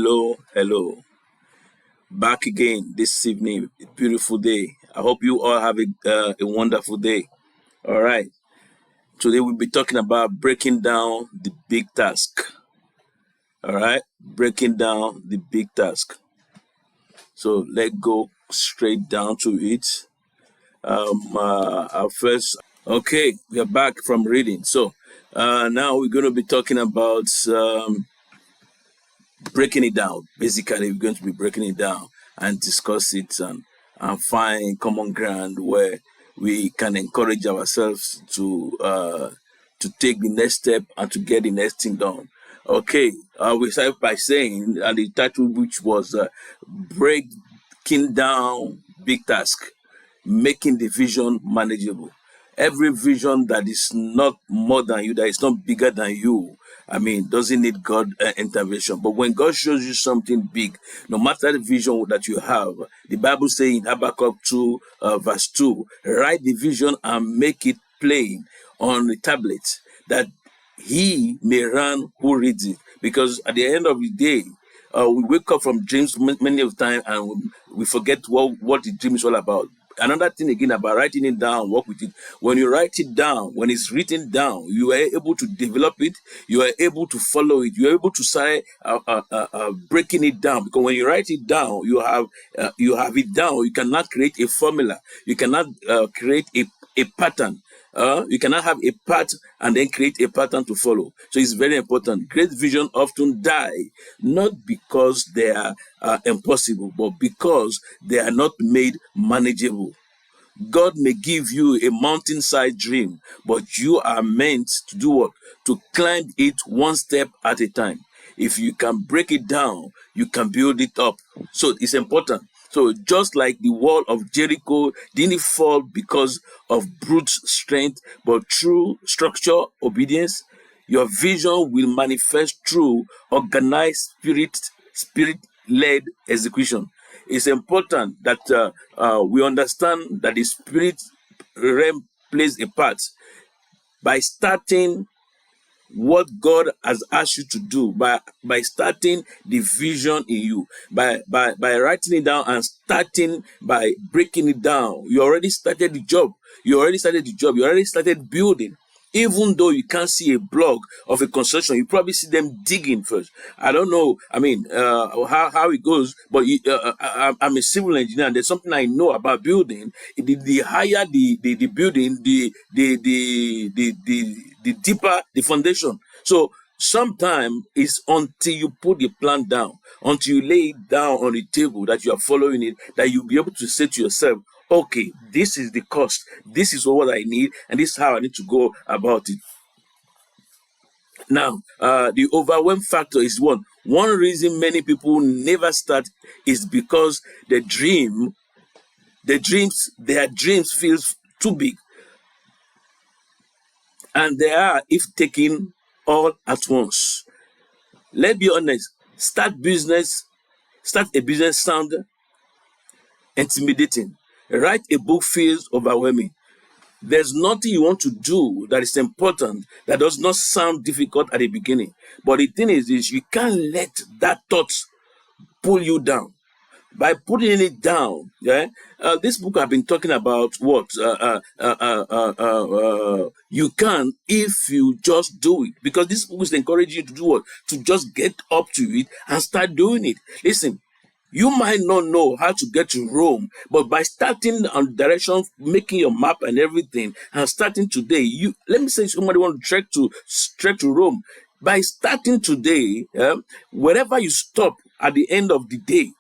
Hello. Back again this evening. A beautiful day. I hope you all have a wonderful day. All right. Today we'll be talking about breaking down the big task. All right. Breaking down the big task. So let's go straight down to it. Okay, we are back from reading. So now we're going to be talking about breaking it down. Basically, we're going to be breaking it down and discuss it and find common ground where we can encourage ourselves to take the next step and to get the next thing done. Okay, we start by saying the title, which was breaking down big task, making the vision manageable. Every vision that is not more than you, that is not bigger than you, doesn't need God intervention. But when God shows you something big, no matter the vision that you have, the Bible says in Habakkuk 2, verse 2, write the vision and make it plain on the tablet, that he may run who reads it. Because at the end of the day, we wake up from dreams many of the time and we forget what the dream is all about. Another thing again about writing it down, work with it. When you write it down, when it's written down, you are able to develop it. You are able to follow it. You are able to say breaking it down. Because when you write it down, you have it down. You cannot create a formula. You cannot create a pattern. You cannot have a path and then create a pattern to follow. So it's very important. Great vision often die, not because they are impossible, but because they are not made manageable. God may give you a mountainside dream, but you are meant to do what? To climb it one step at a time. If you can break it down, you can build it up. So it's important. So just like the wall of Jericho didn't fall because of brute strength, but through structure, obedience, your vision will manifest through organized spirit-led execution. It's important that we understand that the spirit realm plays a part by starting what God has asked you to do, by starting the vision in you, by writing it down and starting by breaking it down. You already started the job. You already started building. Even though you can't see a block of a construction, you probably see them digging first. I don't know, how it goes, but I'm a civil engineer, and there's something I know about building. The higher the building, the deeper the foundation. So sometimes it's until you put the plan down, until you lay it down on the table that you are following it, that you'll be able to say to yourself, okay, this is the cost, this is what I need, and this is how I need to go about it. Now, the overwhelm factor is one. One reason many people never start is because their dreams feels too big. And they are, if taken all at once. Let's be honest, start a business sound intimidating. Write a book feels overwhelming. There's nothing you want to do that is important that does not sound difficult at the beginning. But the thing is you can't let that thought pull you down. By putting it down, this book I've been talking about what you can if you just do it, because this book is encouraging you to do what? To just get up to it and start doing it. Listen, you might not know how to get to Rome, but by starting on direction, making your map and everything, and starting today, let me say somebody want to trek to Rome. By starting today, wherever you stop at the end of the day,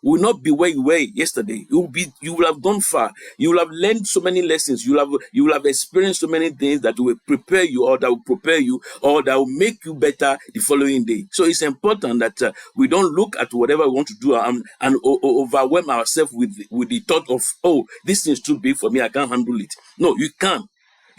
will not be where you were yesterday. You will have gone far. You will have learned so many lessons. You will have experienced so many things that will prepare you, or that will prepare you, or that will make you better the following day. So it's important that we don't look at whatever we want to do and overwhelm ourselves with the thought of, oh, this thing is too big for me, I can't handle it. No, you can.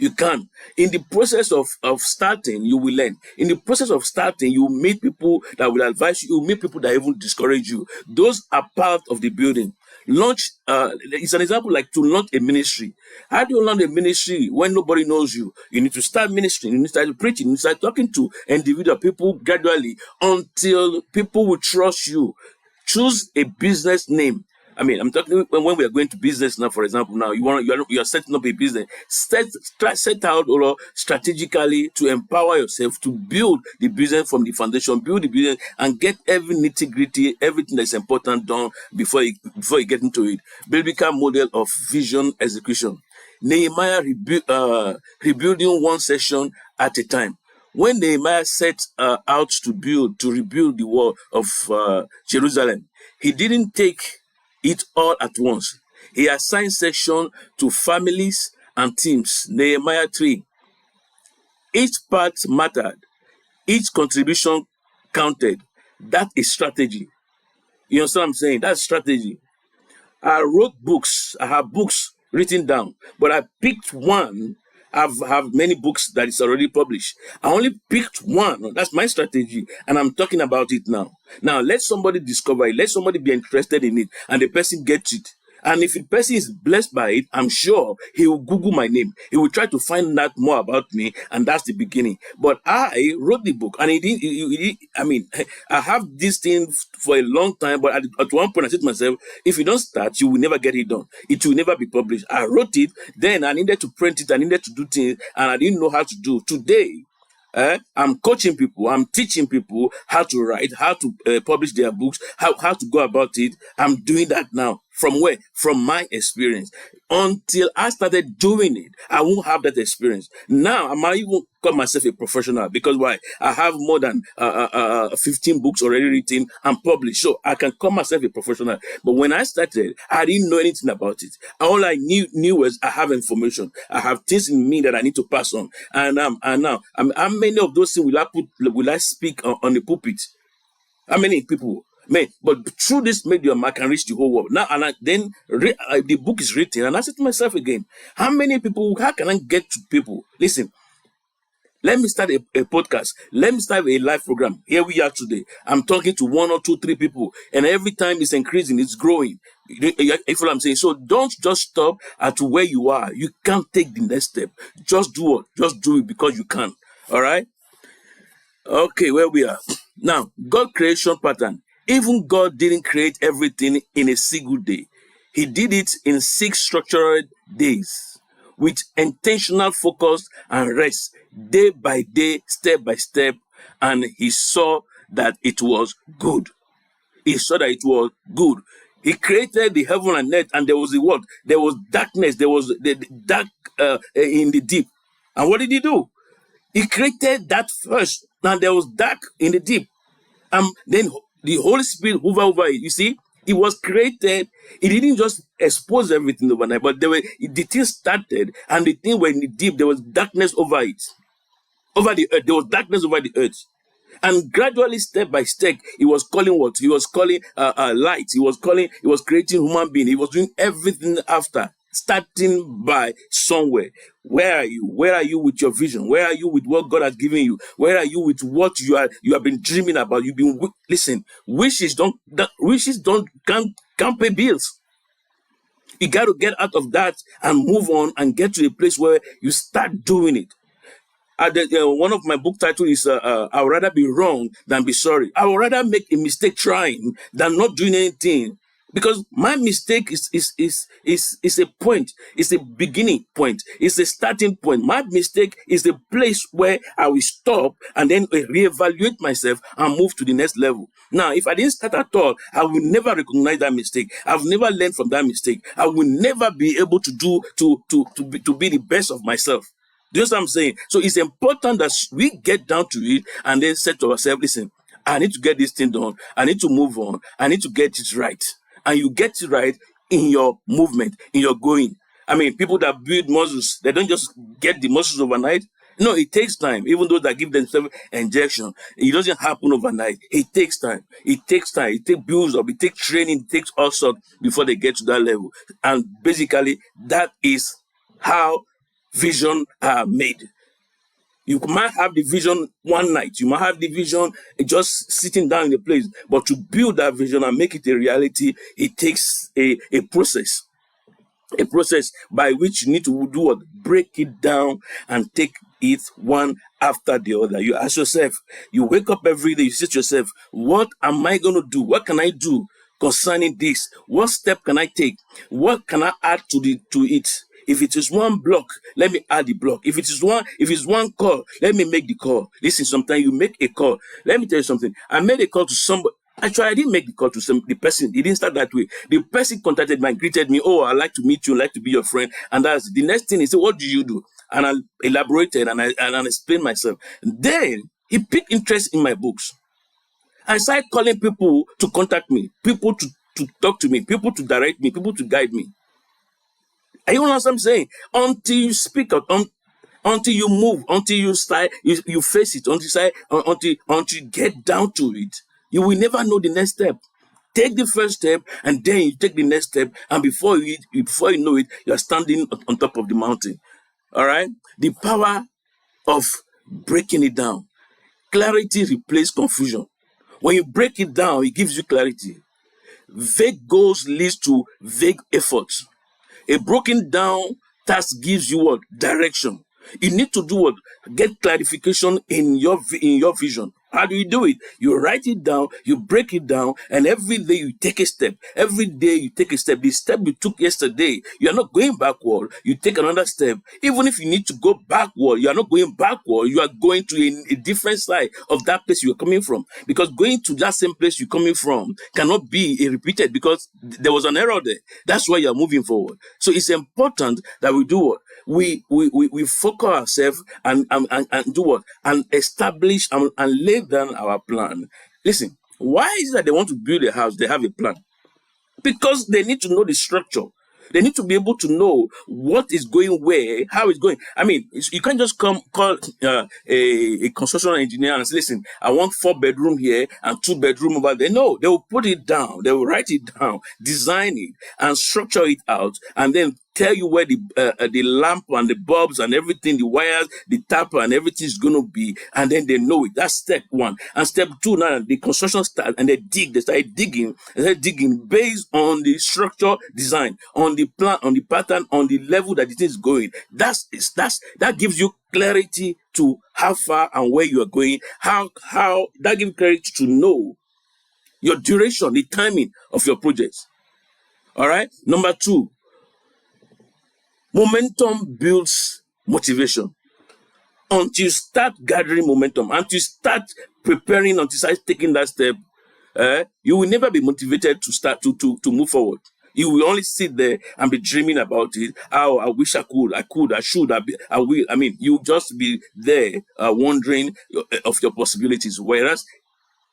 You can. In the process of starting, you will learn. In the process of starting, you will meet people that will advise you. You will meet people that even discourage you. Those are part of the building. Launch, it's an example like to launch a ministry. How do you launch a ministry when nobody knows you? You need to start ministering, you need to start preaching, you need to start talking to individual people gradually until people will trust you. Choose a business name. I mean, I'm talking when we are going to business now. For example, now you are setting up a business. Set out or strategically to empower yourself to build the business from the foundation, build the business, and get every nitty gritty, everything that's important done before you get into it. Biblical model of vision execution. Nehemiah rebuilding one section at a time. When Nehemiah set out to rebuild the wall of Jerusalem, he didn't take it all at once. He assigned section to families and teams. Nehemiah 3. Each part mattered. Each contribution counted. That is strategy. You understand what I'm saying? That's strategy. I wrote books. I have books written down, but I picked one. I have many books that is already published. I only picked one. That's my strategy, and I'm talking about it now. Now, let somebody discover it. Let somebody be interested in it, and the person gets it. And if the person is blessed by it, I'm sure he will Google my name. He will try to find out more about me, and that's the beginning. But I wrote the book, and I mean, I have this thing for a long time, but at one point I said to myself, if you don't start, you will never get it done. It will never be published. I wrote it, then I needed to print it, I needed to do things, and I didn't know how to do. Today, I'm coaching people, I'm teaching people how to write, how to publish their books, how to go about it. I'm doing that now. From where? From my experience. Until I started doing it, I won't have that experience. Now, I might even call myself a professional because why? I have more than 15 books already written and published, so I can call myself a professional. But when I started, I didn't know anything about it. All I knew was I have information. I have things in me that I need to pass on. And now, how many of those things will I speak on the pulpit? How many people? But through this media, I can reach the whole world. Now, then the book is written, and I said to myself again, how can I get to people? Listen, let me start a podcast. Let me start a live program. Here we are today. I'm talking to 1 or 2, 3 people, and every time it's increasing, it's growing. You know what I'm saying? So don't just stop at where you are. You can't take the next step. Just do it. Just do it because you can. All right? Okay, where we are. Now, God creation pattern. Even God didn't create everything in a single day. He did it in 6 structured days with intentional focus and rest, day by day, step by step, and he saw that it was good. He saw that it was good. He created the heaven and earth, and there was the what? There was darkness. There was the dark in the deep. And what did he do? He created that first, and there was dark in the deep. Then the Holy Spirit hovered over it. You see, it was created. It didn't just expose everything overnight, but the thing started, and the thing were in the deep. There was darkness over it, over the earth. There was darkness over the earth, and gradually, step by step, he was calling what? He was calling light. He was creating human being. He was doing everything after. Starting by somewhere. Where are you? Where are you with your vision? Where are you with what God has given you? Where are you with what you have been dreaming about? You've been listen. Wishes can't pay bills. You got to get out of that and move on and get to a place where you start doing it. One of my book titles is I would rather be wrong than be sorry. I would rather make a mistake trying than not doing anything. Because my mistake is a point. It's a beginning point. It's a starting point. My mistake is the place where I will stop and then reevaluate myself and move to the next level. Now, if I didn't start at all, I will never recognize that mistake. I've never learned from that mistake. I will never be able to be the best of myself. Do you know what I'm saying? So it's important that we get down to it and then say to ourselves, listen, I need to get this thing done. I need to move on. I need to get it right. And you get it right in your movement, in your going. I mean, people that build muscles, they don't just get the muscles overnight. No, it takes time. Even though they give themselves injection, it doesn't happen overnight. It takes time. It takes time. It takes builds up. It takes training. It takes all sorts before they get to that level. And basically, that is how vision are made. You might have the vision one night. You might have the vision just sitting down in the place. But to build that vision and make it a reality, it takes a process. A process by which you need to do what? Break it down and take it one after the other. You ask yourself, you wake up every day, you say to yourself, what am I going to do? What can I do concerning this? What step can I take? What can I add to it? If it is one block, let me add the block. If it's one call, let me make the call. Listen, sometimes you make a call. Let me tell you something. I made a call to somebody. Actually, I didn't make the call to the person. It didn't start that way. The person contacted me and greeted me. Oh, I'd like to meet you. I'd like to be your friend. And that's the next thing. He said, what do you do? And I elaborated and I explained myself. Then he picked interest in my books. I started calling people to contact me, people to talk to me, people to direct me, people to guide me. And you know what I'm saying? Until you speak out, until you move, until you start, you face it, until you get down to it, you will never know the next step. Take the first step, and then you take the next step, and before you know it, you are standing on top of the mountain. All right? The power of breaking it down. Clarity replaces confusion. When you break it down, it gives you clarity. Vague goals leads to vague efforts. A broken down task gives you what? Direction. You need to do what? Get clarification in your vision. How do you do it? You write it down, you break it down, and every day you take a step. Every day you take a step. The step you took yesterday, you are not going backward. You take another step. Even if you need to go backward, you are not going backward. You are going to a different side of that place you are coming from. Because going to that same place you're coming from cannot be repeated because there was an error there. That's why you are moving forward. So it's important that we do what? We focus ourselves and do what? And establish and lay down our plan. Listen, why is it that they want to build a house? They have a plan. Because they need to know the structure. They need to be able to know what is going where, how it's going. I mean, you can't just call a construction engineer and say, listen, I want 4-bedroom here and 2-bedroom over there. No, they will put it down. They will write it down, design it, and structure it out, and then tell you where the lamp and the bulbs and everything, the wires, the tap and everything is going to be, and then they know it. That's step one. And step two, now the construction starts and they start digging based on the structure design, on the plan, on the pattern, on the level that it is going. That gives you clarity to how far and where you are going. How that gives clarity to know your duration, the timing of your projects. All right. Number two. Momentum builds motivation. Until you start gathering momentum, until you start preparing, until you start taking that step, you will never be motivated to start to move forward. You will only sit there and be dreaming about it. Oh, I wish I could, I should, I will. I mean, you just be there wondering of your possibilities, whereas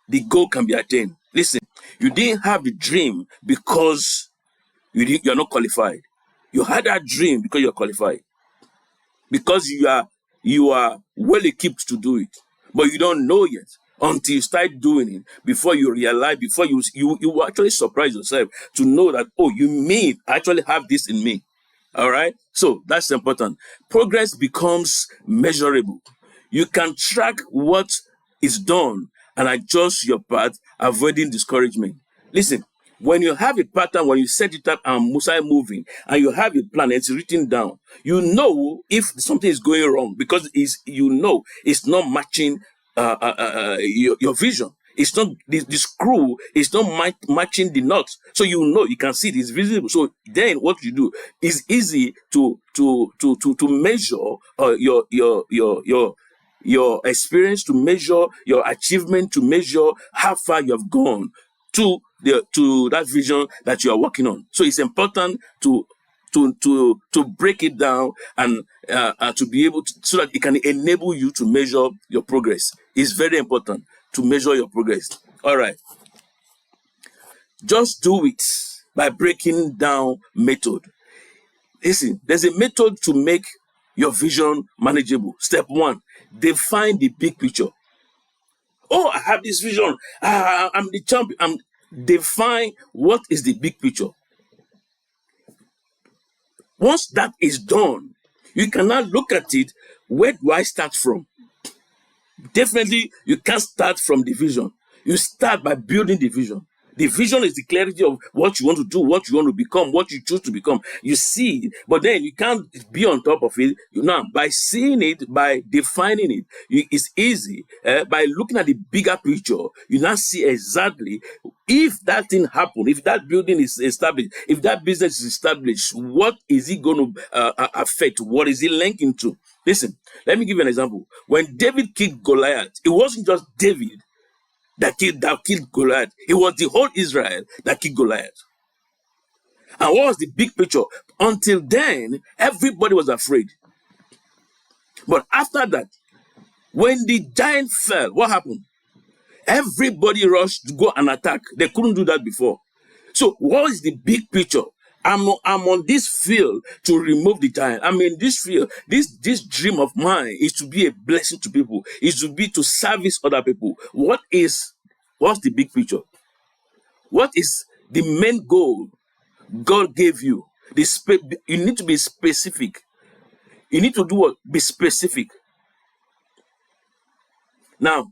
the goal can be attained. Listen, you didn't have the dream because you're not qualified. You had that dream because you're qualified. Because you are well equipped to do it. But you don't know yet until you start doing it. Before you realize, before you actually surprise yourself to know that, oh, I actually have this in me. All right? So that's important. Progress becomes measurable. You can track what is done and adjust your path, avoiding discouragement. Listen, when you have a pattern, when you set it up and start moving, and you have a plan, it's written down, you know if something is going wrong because it's not matching your vision. It's not the screw is not matching the nut, so you can see it is visible. So then, what you do is easy to measure your experience, to measure your achievement, to measure how far you have gone to that vision that you are working on. So it's important to break it down and to be able to, so that it can enable you to measure your progress. It's very important to measure your progress. All right. Just do it by breaking down method. Listen, there's a method to make your vision manageable. Step one, define the big picture. Oh, I have this vision. I'm the champion. Define what is the big picture. Once that is done, you can now look at it. Where do I start from? Definitely, you can't start from the vision. You start by building the vision. The vision is the clarity of what you want to do, what you want to become, what you choose to become. You see it, but then you can't be on top of it. Now, by seeing it, by defining it, it's easy. By looking at the bigger picture, you now see exactly if that thing happened, if that building is established, if that business is established, what is it going to affect? What is it linking to? Listen, let me give you an example. When David killed Goliath, it wasn't just David that killed Goliath. It was the whole Israel that killed Goliath. And what was the big picture? Until then, everybody was afraid. But after that, when the giant fell, what happened? Everybody rushed to go and attack. They couldn't do that before. So what is the big picture? I'm on this field to remove the giant. I'm in this field. This dream of mine is to be a blessing to people. Is to be to service other people. What's the big picture? What is the main goal God gave you? You need to be specific. You need to do what? Be specific. Now,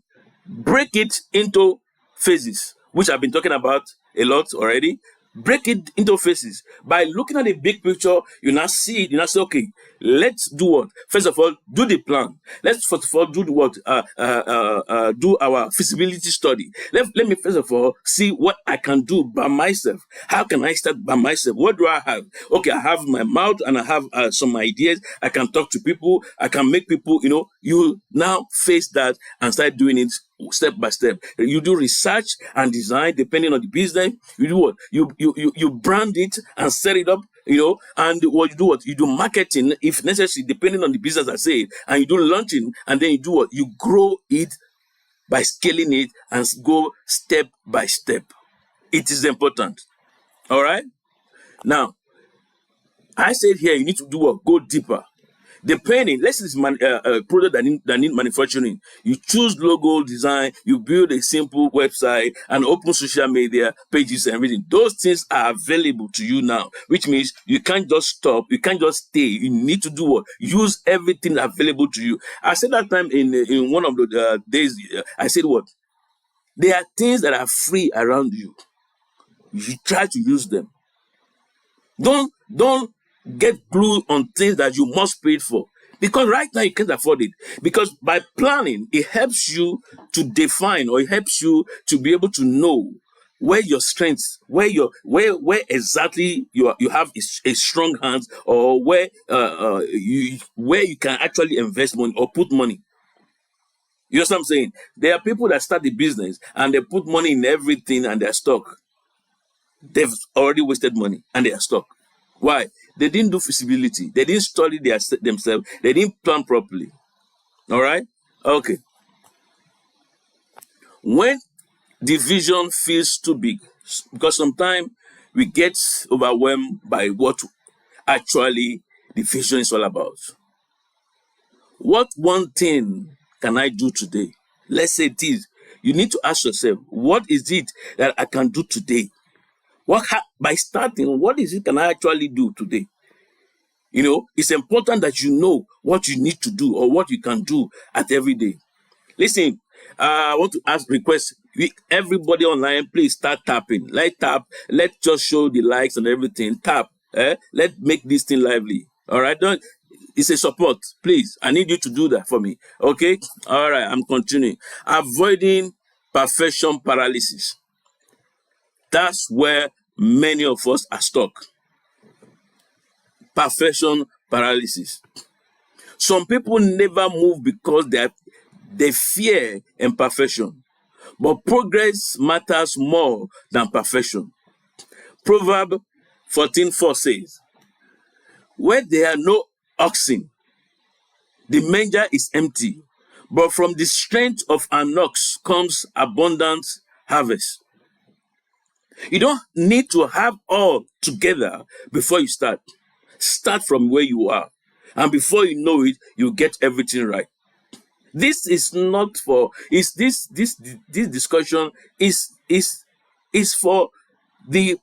break it into phases, which I've been talking about a lot already. Break it into phases. By looking at the big picture, you now see it. You now say, okay, let's do what? First of all, do the plan. Let's first of all do what? Do our feasibility study. Let me first of all see what I can do by myself. How can I start by myself? What do I have? Okay, I have my mouth and I have some ideas. I can talk to people. I can make people, you now face that and start doing it step by step. You do research and design depending on the business. You do what? You brand it and set it up, and what you do what? You do marketing if necessary, depending on the business I say, and you do launching, and then you do what? You grow it by scaling it and go step by step. It is important. All right? Now, I said here you need to do what? Go deeper. Depending, let's say it's a product that need manufacturing. You choose logo design, you build a simple website and open social media pages and everything. Those things are available to you now, which means you can't just stop, you can't just stay. You need to do what? Use everything available to you. I said that time in one of the days, I said what? There are things that are free around you. You try to use them. Don't get glued on things that you must pay for, because right now you can't afford it. Because by planning, it helps you to define, or it helps you to be able to know where your strengths, where exactly you have a strong hands, or where you can actually invest money or put money. You know what I'm saying? There are people that start the business and they put money in everything and they're stuck. They've already wasted money and they are stuck. Why? They didn't do feasibility. They didn't study themselves. They didn't plan properly. All right? Okay. When the vision feels too big, because sometimes we get overwhelmed by what actually the vision is all about. What one thing can I do today? Let's say it is. You need to ask yourself, what is it that I can do today? By starting, what is it can I actually do today? It's important that you know what you need to do or what you can do at every day. Listen, I want to request everybody online, please start tapping. Tap. Let's just show the likes and everything. Tap. Let's make this thing lively. All right? It's a support. Please, I need you to do that for me. Okay? All right, I'm continuing. Avoiding perfection paralysis. That's where many of us are stuck. Perfection paralysis. Some people never move because they fear imperfection. But progress matters more than perfection. Proverb 14:4 says, where there are no oxen, the manger is empty. But from the strength of an ox comes abundant harvest. You don't need to have all together before you start. Start from where you are. And before you know it, you get everything right. This is not for, this discussion is for the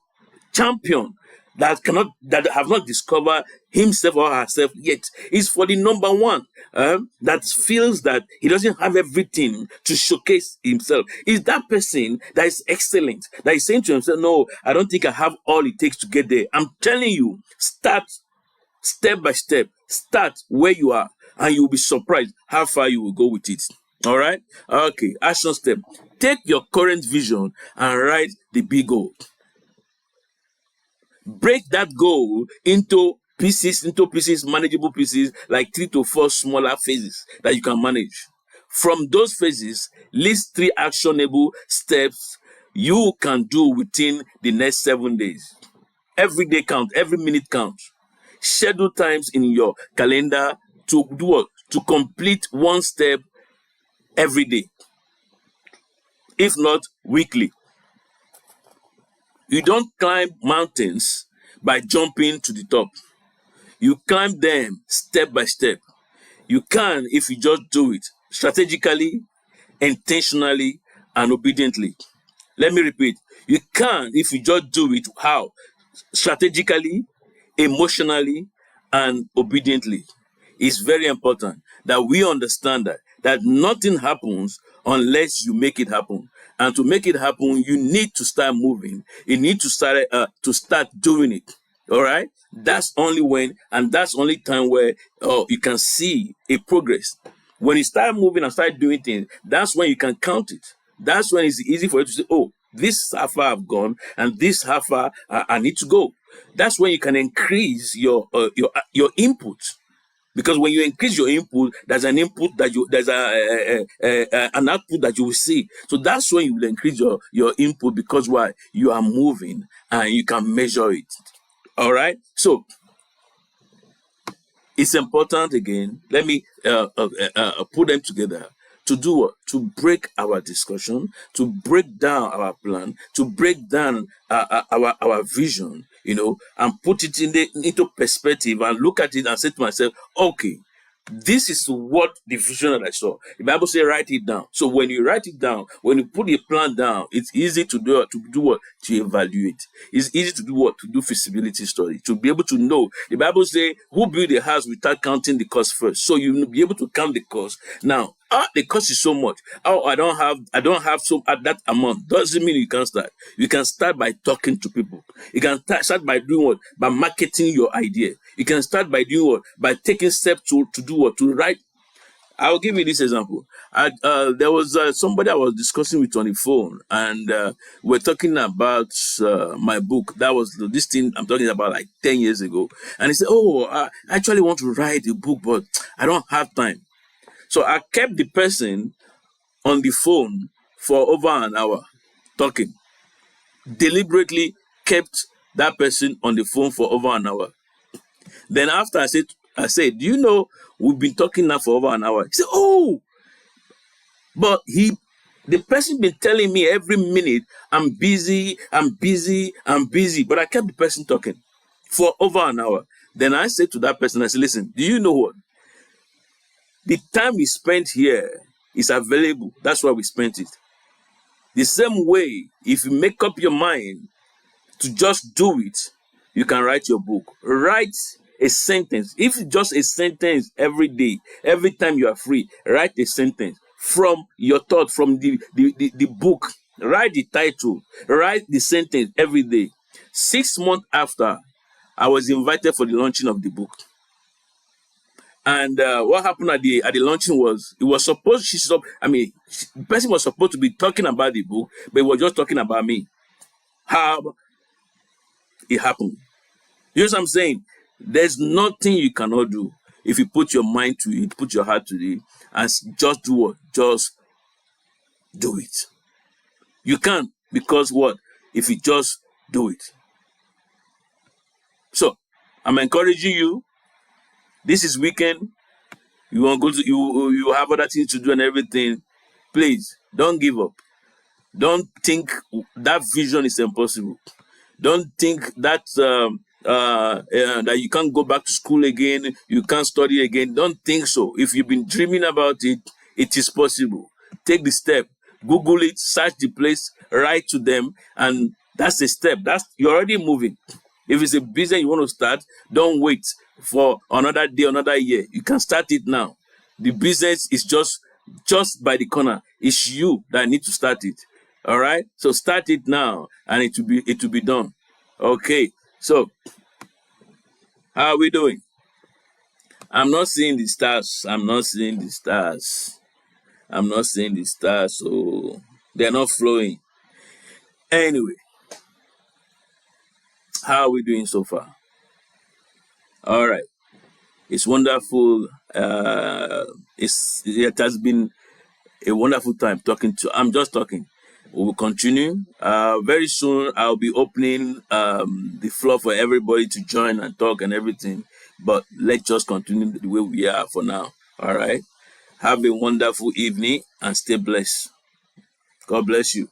champion that have not discovered himself or herself yet. It's for the number one that feels that he doesn't have everything to showcase himself. Is that person that is excellent, that is saying to himself, no, I don't think I have all it takes to get there. I'm telling you, start step by step. Start where you are, and you'll be surprised how far you will go with it. All right? Okay, action step. Take your current vision and write the big goal. Break that goal into pieces, manageable pieces, like 3 to 4 smaller phases that you can manage. From those phases, list 3 actionable steps you can do within the next 7 days. Every day counts, every minute counts. Schedule times in your calendar to do what? To complete one step every day, if not weekly. You don't climb mountains by jumping to the top. You climb them step by step. You can if you just do it strategically, intentionally, and obediently. Let me repeat. You can if you just do it how? Strategically, emotionally, and obediently. It's very important that we understand that nothing happens unless you make it happen. And to make it happen, you need to start moving. You need to start doing it. All right? That's only when, and that's only time where you can see a progress. When you start moving and start doing things, that's when you can count it. That's when it's easy for you to say, oh, this how far I've gone, and this how far I need to go. That's when you can increase your input. Because when you increase your input, there's an input that there's an output that you will see. So that's when you will increase your input, because why? You are moving and you can measure it. All right. So it's important again. Let me put them together. To do what? To break our discussion, to break down our plan, to break down our vision, and put it into perspective and look at it and say to myself, okay, this is what the vision that I saw. The Bible says write it down. So when you write it down, when you put a plan down, it's easy to do what? To evaluate. It's easy to do what? To do feasibility study, to be able to know. The Bible says, who built a house without counting the cost first? So you will be able to count the cost. Now, the cost is so much. Oh, I don't have so at that amount. Doesn't mean you can't start. You can start by talking to people. You can start by doing what? By marketing your idea. You can start by doing what? By taking steps to do what? To write. I'll give you this example. There was somebody I was discussing with on the phone, and we're talking about my book. That was this thing I'm talking about like 10 years ago. And he said, oh, I actually want to write a book, but I don't have time. So I kept the person on the phone for over an hour talking. Deliberately kept that person on the phone for over an hour. Then after I said, do you know we've been talking now for over an hour? He said, oh, but the person been telling me every minute, I'm busy. But I kept the person talking for over an hour. Then I said to that person, I said, listen, do you know what? The time we spent here is available. That's why we spent it. The same way, if you make up your mind to just do it, you can write your book. Write a sentence. If it's just a sentence every day, every time you are free, write a sentence from your thought, from the book. Write the title. Write the sentence every day. 6 months after, I was invited for the launching of the book. And what happened at the launching was, it was supposed, the person was supposed to be talking about the book, but it was just talking about me. How it happened. You know what I'm saying? There's nothing you cannot do if you put your mind to it, put your heart to it, and just do what? Just do it. You can, because what? If you just do it. So, I'm encouraging you. This is weekend. You want to go to you have other things to do and everything. Please don't give up. Don't think that vision is impossible. Don't think that that you can't go back to school again. You can't study again. Don't think so. If you've been dreaming about it, it is possible. Take the step. Google it. Search the place. Write to them, and that's a step. You're already moving. If it's a business you want to start, don't wait. for another day, another year. You can start it now. The business is just by the corner. It's you that need to start it. All right. So start it now, and it will be done. Okay. So how are we doing? I'm not seeing the stars. I'm not seeing the stars. I'm not seeing the stars. So they're not flowing. Anyway, how are we doing so far? All right. It's wonderful. It has been a wonderful time talking to. I'm just talking. We will continue. Very soon, I'll be opening the floor for everybody to join and talk and everything. But let's just continue the way we are for now. All right. Have a wonderful evening and stay blessed. God bless you.